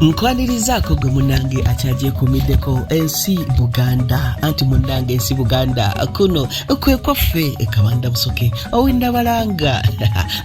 Nkwanirizaako gwe munange akyaje kumiddeko ensi Buganda. Anti munange ensi Buganda kuno kwe kwaffe ekawanda musoke ow'endabalanga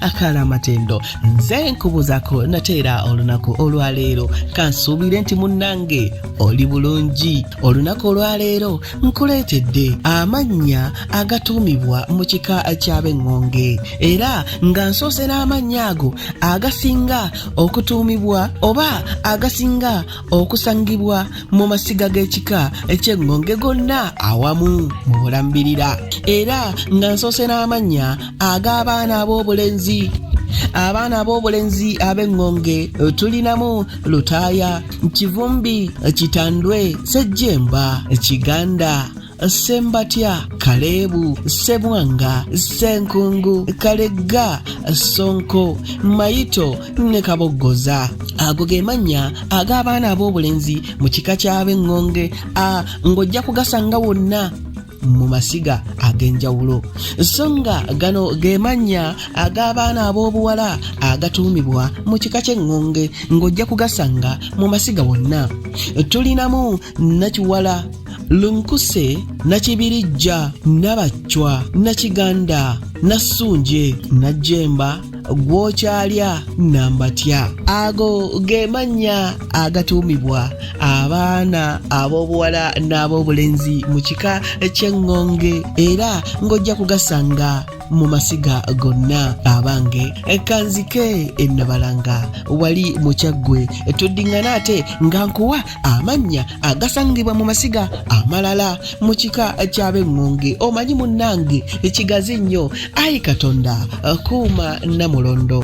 akala amatendo. Nze nkubuzaako nateera olunaku olwaleero kansuubire nti munange oli bulungi. Olunaku olwaleero nkuleetedde amannya agatuumibwa mu kika ky'Engonge era nga nsoose n'amannya ago agasinga okutuumibwa oba agasinga okusangibwa mu masiga g'ekika eky'Engonge gonna awamu mu bulambirira era nga nsoose n'amannya ag'abaana ab'obulenzi. Abaana ab'obulenzi ab'Engonge tulinamu Lutaaya, Kivumbi, Kitandwe, Sejjemba, Kiganda, Sembatya, Kalebu, Sebwanga, Senkungu, Kalega, Sonko, Mayito ne Kaboggoza. Ago ge mannya ag'abaana ab'obulenzi mu kika ky'Engonge ng'ojja kugasanga wonna mu masiga ag'enjawulo. Songa gano ge mannya ag'abaana ab'obuwala agatuumibwa mu kika ky'Engonge ng'ojja kugasanga mu masiga wonna. Tulinamu Nakiwala, Lunkuse, Nakibirijja, Nabachwa, Nakiganda, Nassunje, Najjemba, Gwokyalya, Nambatya. Ago ge mannya agatuumibwa abaana ab'obuwala n'ab'obulenzi mu kika ky'Engonge era ng'ojja kugasanga mu masiga gonna. Abange kanzike ennabalanga wali mu Kyaggwe tuddingana ate nga nkuwa amannya agasangibwa mu masiga amalala mu kika ky'Engonge. Omanyi munnange kigazi nnyo. Ayi Katonda kuuma Namulondo.